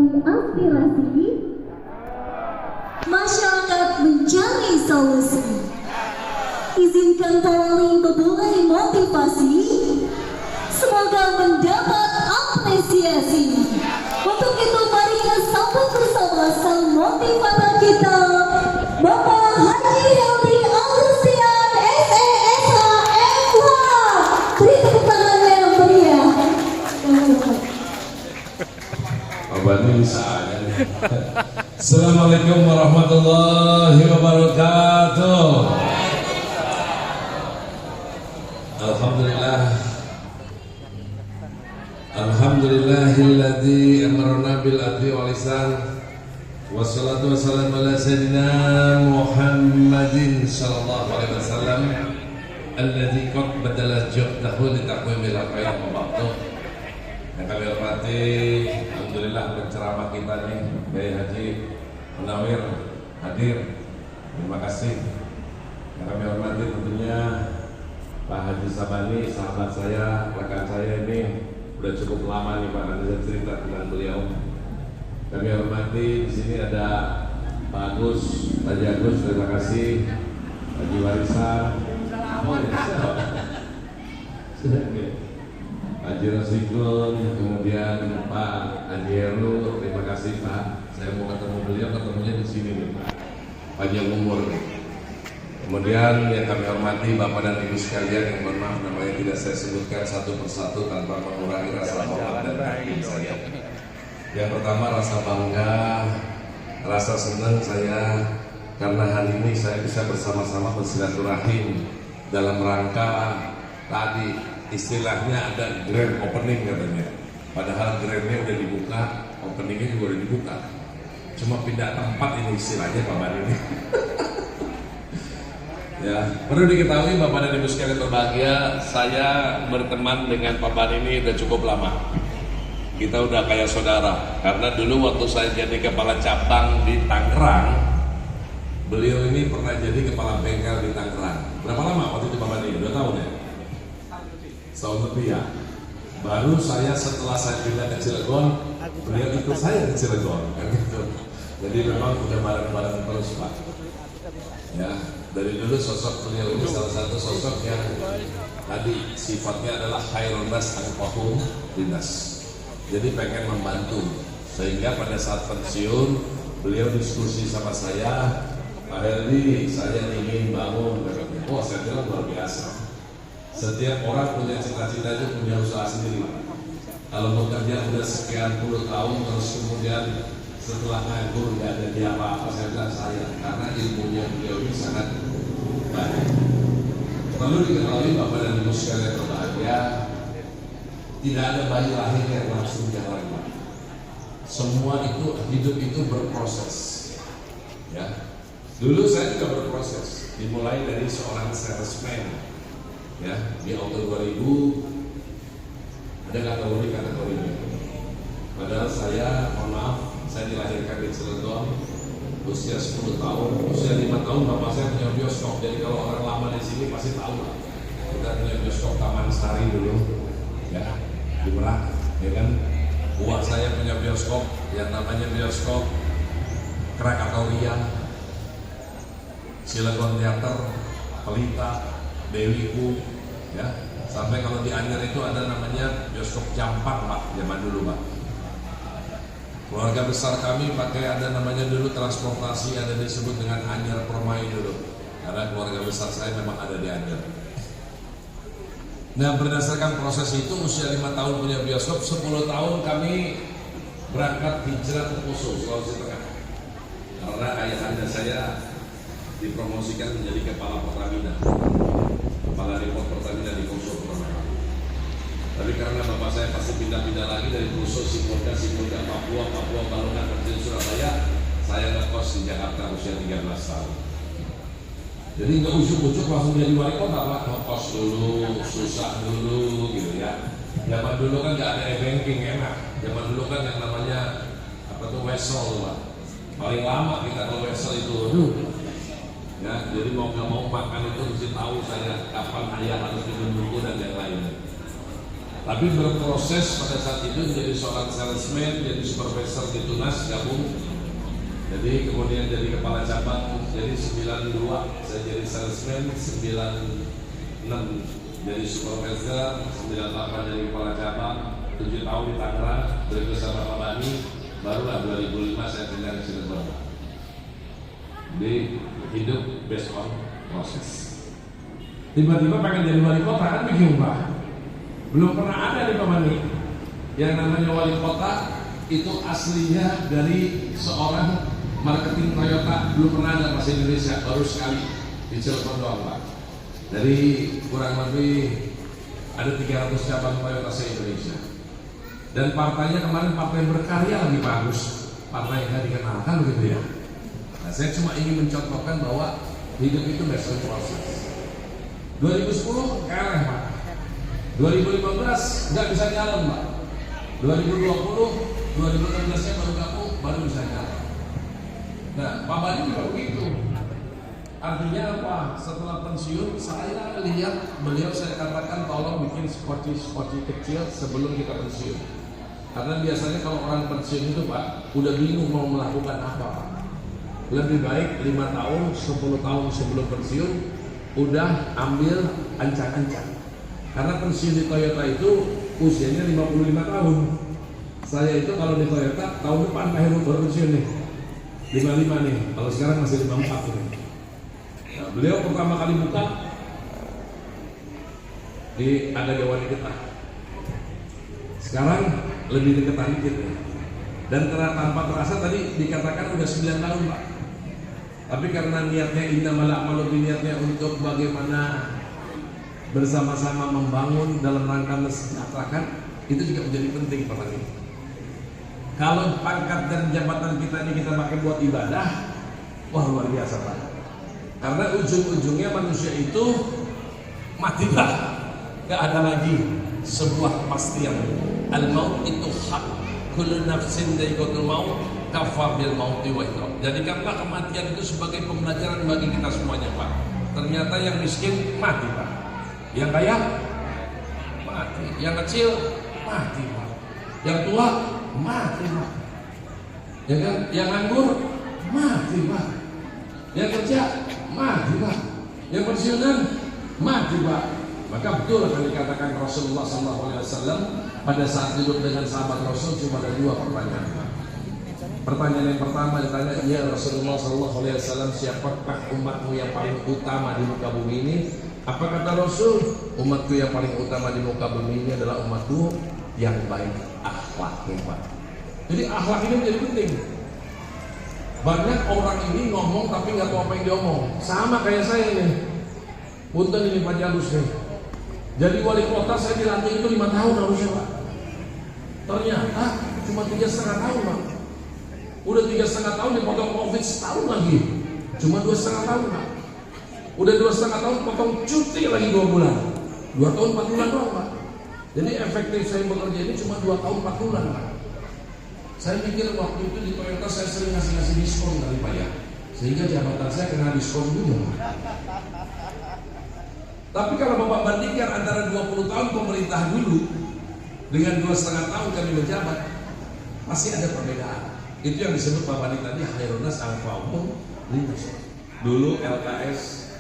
mencari aspirasi, masyarakat mencari solusi. Izinkan Polri memulai motivasi, semoga mendapat apresiasi. Untuk itu mari kita sambut bersama sang motivator kita, Bapak Haji Helmi Agustian SESH MH. Beri tepuk tangan yang meriah. Abadi bisa aja nih. Assalamualaikum warahmatullahi wabarakatuh. Alhamdulillah. Alhamdulillahilladzi amarna bil adli wal ihsan. Wassalatu wassalamu ala sayyidina Muhammadin sallallahu alaihi wasallam alladzi qad badala juhdahu li taqwimil khair wa ba'du. Yang kami hormati, alhamdulillah penceramah kita nih, Kiai Haji Munawir hadir. Terima kasih. Yang kami hormati tentunya Pak Haji Sabani, sahabat saya, rekan saya ini udah cukup lama nih Pak, nanti saya cerita tentang beliau. Kami hormati di sini ada Pak Agus, Haji Agus, terima kasih. Haji Warisan, oh ya, sudah Haji Rasikun, kemudian Pak Haji Heru, terima kasih Pak. Saya mau ketemu beliau, ketemunya di sini nih Pak. Panjang umur. Kemudian yang kami hormati Bapak dan Ibu sekalian, yang mohon maaf namanya tidak saya sebutkan satu persatu tanpa mengurangi rasa hormat dan kagum saya. Yang pertama rasa bangga, rasa senang saya karena hari ini saya bisa bersama-sama bersilaturahim dalam rangka tadi istilahnya ada grand opening katanya. Padahal grandnya udah dibuka, openingnya juga udah dibuka. Cuma pindah tempat ini istilahnya Pak Bani ini. Ya, perlu diketahui Bapak dan Ibu sekalian berbahagia, saya berteman dengan Pak Bani ini udah cukup lama. Kita udah kayak saudara. Karena dulu waktu saya jadi kepala cabang di Tangerang, beliau ini pernah jadi kepala bengkel di Tangerang. Berapa lama waktu itu Pak Bani? 2 tahun ya? Setahun lebih ya. Baru saya setelah saya pindah ke Cilegon, beliau ikut saya ke Cilegon kan gitu. Jadi memang udah bareng-bareng terus Pak. Ya, dari dulu sosok beliau ini salah satu sosok yang tadi sifatnya adalah khairun nas anfa'uhum linnas. Jadi pengen membantu. Sehingga pada saat pensiun beliau diskusi sama saya, Pak Helmi, saya ingin bangun. Oh, saya bilang luar biasa. Setiap orang punya cita-cita itu punya usaha sendiri. Kalau bekerja udah sekian puluh tahun terus kemudian setelah nganggur nggak ada dia apa-apa, saya bilang saya karena ilmunya beliau ini sangat baik. Perlu diketahui Bapak dan Ibu sekalian berbahagia, tidak ada bayi lahir yang langsung jalan Pak. Semua itu hidup itu berproses. Ya, dulu saya juga berproses. Dimulai dari seorang salesman. Ya, di auto 2000 ada kategori-kategorinya. Padahal saya, mohon maaf, saya dilahirkan di Cilegon usia 10 tahun, usia 5 tahun bapak saya punya bioskop. Jadi kalau orang lama di sini pasti tahu lah. Kita punya bioskop Taman Sari dulu, ya di Merak, ya kan. Buat saya punya bioskop yang namanya bioskop Krakatauria, Cilegon Theater, Pelita, Dewiku, ya. Sampai kalau di Anyer itu ada namanya bioskop Jampang Pak, zaman dulu Pak. Keluarga besar kami pakai ada namanya dulu transportasi, ada disebut dengan Anyer Permai dulu. Karena keluarga besar saya memang ada di Anyer. Nah, berdasarkan proses itu usia 5 tahun punya bioskop, 10 tahun kami berangkat hijrah ke Poso, Sulawesi Tengah. Karena ayahanda saya dipromosikan menjadi kepala Pertamina, kepala depot Pertamina di Poso Pertamina. Tapi karena bapak saya pasti pindah-pindah lagi dari Poso, Sibolga, Papua, Balongan, Kecil, Surabaya, saya ngekos di Jakarta usia 13 tahun. Jadi nggak ujuk-ujuk langsung jadi wali kota Pak, ngekos dulu, susah dulu gitu ya. Zaman dulu kan nggak ada e-banking enak. Zaman dulu kan yang namanya apa tuh wesel Pak. Paling lama kita kalau wesel itu, ya. Jadi mau nggak mau makan itu mesti tahu saya kapan ayah harus minum dulu dan yang lainnya. Tapi berproses pada saat itu menjadi seorang salesman, jadi supervisor di Tunas gabung. Jadi kemudian jadi kepala cabang, jadi 92 saya jadi salesman, 96 jadi supervisor, 98 jadi kepala cabang, 7 tahun di Tangerang, berikut sama Pak Bani, barulah 2005 saya pindah ke Cirebon. Jadi hidup based on proses. Tiba-tiba pengen jadi wali kota kan bingung Pak. Belum pernah ada di Pak Bani yang namanya wali kota itu aslinya dari seorang marketing Toyota, belum pernah ada masih Indonesia, baru sekali di Cirebon doang Pak. Jadi kurang lebih ada 300 cabang Toyota se-Indonesia. Dan partainya kemarin partai berkarya lagi bagus, partai yang nggak dikenalkan begitu ya. Nah, saya cuma ingin mencontohkan bahwa hidup itu based on proses. 2010 kalah Pak, 2015 nggak bisa jalan Pak, 2020, 2016 nya baru gabung, baru bisa jalan. Nah, Pak Bani juga begitu. Artinya apa? Setelah pensiun, saya lihat beliau, saya katakan tolong bikin skoci kecil sebelum kita pensiun. Karena biasanya kalau orang pensiun itu Pak, udah bingung mau melakukan apa Pak. Lebih baik 5 tahun, 10 tahun sebelum pensiun, udah ambil ancang-ancang. Karena pensiun di Toyota itu usianya 55 tahun. Saya itu kalau di Toyota tahun depan akhir baru pensiun nih, 55 nih, kalau sekarang masih 54 nih. Nah, beliau pertama kali buka ada Dewan kita. Sekarang lebih deketan dikit nih. Dan tanpa terasa tadi dikatakan udah 9 tahun Pak. Tapi karena niatnya innamal a'malu binniyat, untuk bagaimana bersama-sama membangun dalam rangka mensejahterakan, itu juga menjadi penting Pak Bani. Kalau pangkat dan jabatan kita ini kita pakai buat ibadah, wah luar biasa Pak. Karena ujung-ujungnya manusia itu mati Pak, gak ada lagi sebuah kepastian. Al-maut itu hak, kullu nafsin dha'iqatul maut, kafa bil mauti wa iqab. Jadikanlah kematian itu sebagai pembelajaran bagi kita semuanya Pak. Ternyata yang miskin mati Pak, yang kaya mati, yang kecil mati Pak, yang tua mati Pak, ya kan? Yang nganggur mati Pak, yang kerja mati Pak, yang pensiunan mati Pak. Maka betul yang dikatakan Rasulullah SAW pada saat duduk dengan sahabat Rasul, cuma ada 2 pertanyaan Pak. Pertanyaan yang pertama ditanya, ya Rasulullah SAW, siapakah umatmu yang paling utama di muka bumi ini? Apa kata Rasul? Umatku yang paling utama di muka bumi ini adalah umatku yang baik akhlaknya Pak. Jadi akhlak ini menjadi penting. Banyak orang ini ngomong tapi nggak tahu apa yang diomong. Sama kayak saya nih. Punten ini Pak Jalus nih. Jadi wali kota saya dilantik itu 5 tahun harusnya Pak. Ternyata cuma 3,5 tahun Pak. Udah 3,5 tahun dipotong COVID setahun lagi, cuma 2,5 tahun Pak. Udah 2,5 tahun potong cuti lagi 2 bulan, 2 tahun 4 bulan doang Pak. Jadi efektif saya bekerja ini cuma 2 tahun 4 bulan Pak. Saya mikir waktu itu di Toyota saya sering ngasih diskon kali Pak ya, sehingga jabatan saya kena diskon juga Pak. Tapi kalau Bapak bandingkan antara 20 tahun pemerintah dulu dengan 2,5 tahun kami menjabat, masih ada perbedaan. Itu yang disebut Pak Bani tadi, khairunas anfa'uhum linnas. Dulu LKS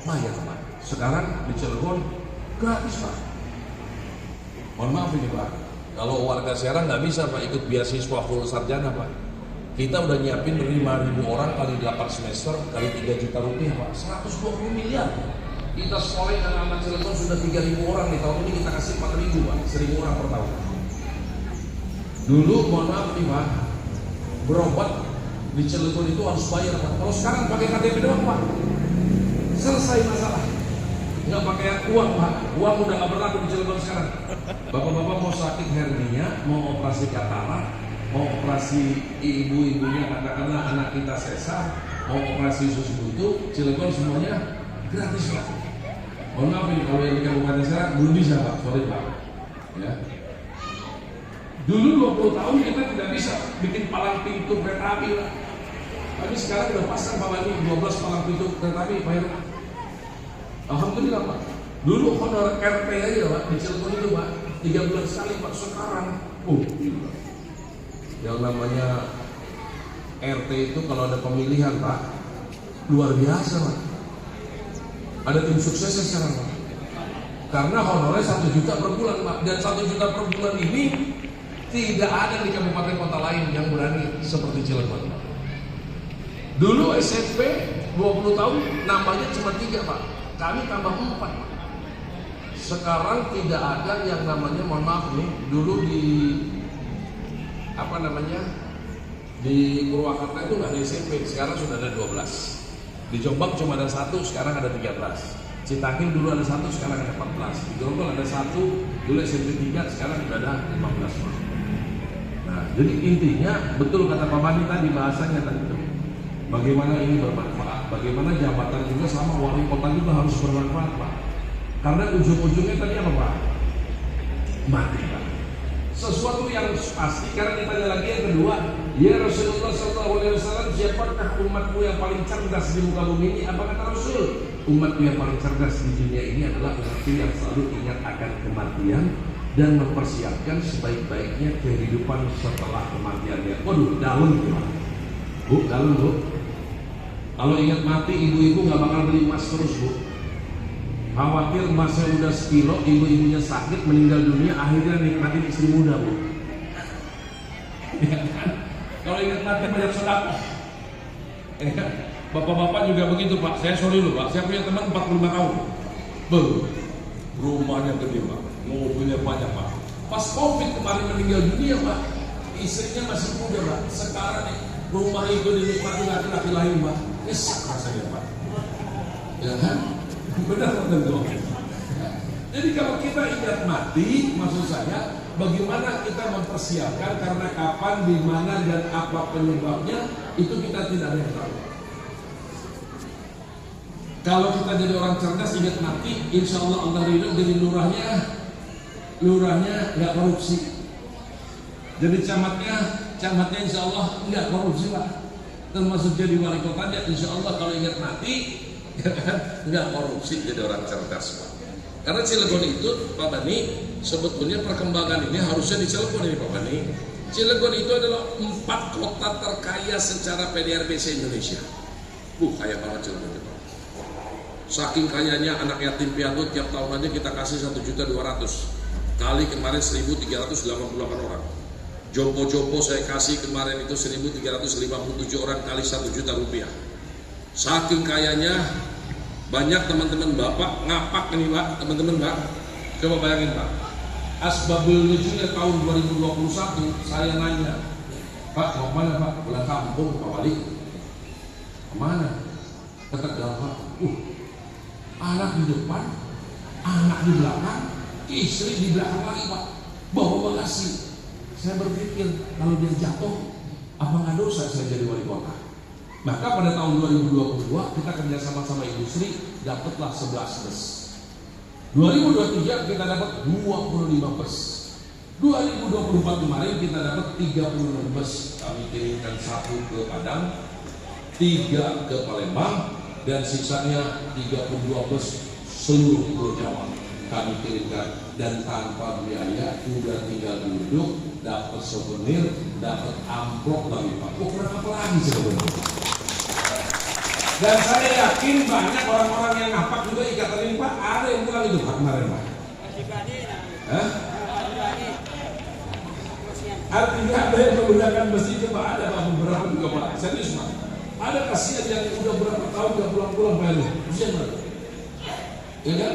bayar Pak, sekarang di Cirebon gratis Pak. Mohon maaf ini Pak, kalau warga Serang nggak bisa Pak ikut beasiswa full sarjana Pak. Kita udah nyiapin 5.000 orang kali 8 semester kali 3 juta rupiah Pak, 120 miliar. Kita sekolahin anak-anak Cirebon sudah 3.000 orang di tahun ini, kita kasih 4.000 Pak, 1.000 orang per tahun. Dulu mohon maaf nih Pak, berobat di Cilegon itu harus bayar Pak. Kalau sekarang pakai KTP doang Pak, selesai masalah. Nggak pakai uang Pak, uang udah nggak berlaku di Cilegon sekarang. Bapak-bapak mau sakit hernia, mau operasi katarak, mau operasi ibu-ibunya katakanlah anak kita sesar, mau operasi usus buntu, Cilegon semuanya gratis Pak. Mohon maaf ini kalau yang di Kabupaten Serang belum bisa Pak, sorry Pak. Ya. Dulu 20 tahun kita tidak bisa bikin palang pintu kereta api Pak. Tapi sekarang udah pasang Pak Bani 12 palang pintu kereta api Pak Alhamdulillah Pak. Dulu honor RT aja Pak di Cilegon itu Pak 3 bulan sekali Pak. Sekarang gila. Yang namanya RT itu kalau ada pemilihan Pak, luar biasa Pak. Ada tim suksesnya sekarang Pak. Karena honornya 1 juta per bulan Pak. Dan 1 juta per bulan ini tidak ada di kabupaten kota lain yang berani seperti Cilegon. Dulu SMP 20 tahun nambahnya cuma 3 Pak. Kami tambah 4 Pak. Sekarang tidak ada yang namanya, mohon maaf nih, dulu di di Purwakarta itu nggak ada SMP, sekarang sudah ada 12. Di Jombang cuma ada 1, sekarang ada 13. Citaking dulu ada 1, sekarang ada 14. Di Grogol ada 1, dulu SMP 3, sekarang sudah ada 15. Nah, jadi intinya betul kata Pak Bani tadi, bahasanya tadi itu. Bagaimana ini bermanfaat, bagaimana jabatan juga sama wali kota juga harus bermanfaat Pak. Karena ujung-ujungnya tadi apa Pak? Mati Pak. Sesuatu yang pasti, karena ditanya lagi yang kedua, ya Rasulullah SAW, siapakah umatmu yang paling cerdas di muka bumi ini? Apa kata Rasul? Umatku yang paling cerdas di dunia ini adalah umatku yang selalu ingat akan kematian dan mempersiapkan sebaik-baiknya kehidupan setelah kematiannya. Waduh, dalam gimana? Bu, dalam Bu. Kalau ingat mati, ibu-ibu nggak bakal beli emas terus Bu. Khawatir emasnya udah sekilo, ibu-ibunya sakit, meninggal dunia, akhirnya nikmatin istri muda Bu. Kalau ingat mati banyak sedekah. Bapak-bapak juga begitu Pak. Saya sorry loh Pak, saya punya teman 45 tahun. Rumahnya gede Pak, mobilnya banyak Pak. Pas Covid kemarin meninggal dunia Pak, istrinya masih muda Pak. Sekarang nih rumah itu dinikmati laki-laki lain Pak. Nyesek rasanya Pak. Ya kan? Benar tentu. Jadi kalau kita ingat mati, maksud saya bagaimana kita mempersiapkan, karena kapan, di mana dan apa penyebabnya itu kita tidak ada yang tahu. Kalau kita jadi orang cerdas ingat mati, insya Allah Allah ridho. Jadi lurahnya nggak korupsi. Jadi camatnya insya Allah nggak korupsi Pak. Termasuk jadi wali kotanya insya Allah kalau ingat mati nggak korupsi, jadi orang cerdas Pak. Karena Cilegon itu Pak Bani, sebetulnya perkembangan ini harusnya di Cilegon ini Pak Bani. Cilegon itu adalah 4 kota terkaya secara PDRB se-Indonesia. Kaya banget Cilegon itu. Saking kayanya anak yatim piatu tiap tahun aja kita kasih 1.200.000 kali kemarin 1.388 orang. Jompo-jompo saya kasih kemarin itu 1.357 orang kali 1 juta rupiah. Saking kayanya, banyak teman-teman Bapak ngapak ini Pak, teman-teman Pak. Coba bayangin Pak, asbabul nuzulnya tahun 2021 saya nanya, Pak mau mana Pak? Pulang kampung Pak Wali. Kemana? Ke Tegal Pak. Anak di depan, anak di belakang, istri di belakang lagi Pak, bawa bagasi. Saya berpikir kalau dia jatuh, apa nggak dosa saya jadi wali kota? Maka pada tahun 2022 kita kerjasama sama industri, dapatlah 11 bus. 2023 kita dapat 25 bus. 2024 kemarin kita dapat 36 bus. Kami kirimkan 1 ke Padang, 3 ke Palembang, dan sisanya 32 bus seluruh Pulau Jawa kami kirimkan, dan tanpa biaya, udah tinggal duduk, dapat souvenir, dapat amplop lagi Pak. Kurang apa lagi sebenarnya? Dan saya yakin banyak orang-orang yang ngapak juga ikatan ini Pak, ada yang bilang itu Pak kemarin Pak. Artinya ada yang menggunakan bus itu Pak, ada Pak, beberapa juga Pak. Serius Pak. Ada kasihan yang udah berapa tahun gak pulang-pulang Pak ini. Kasihan Pak. Ya kan?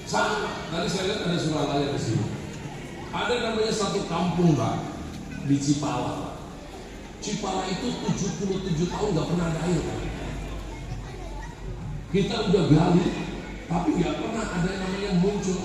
Sama. Tadi saya lihat ada Suralaya di sini. Ada namanya satu kampung Pak di Cipala Pak. Cipala itu 77 tahun gak pernah ada air Pak. Kita udah gali, tapi nggak pernah ada yang namanya muncul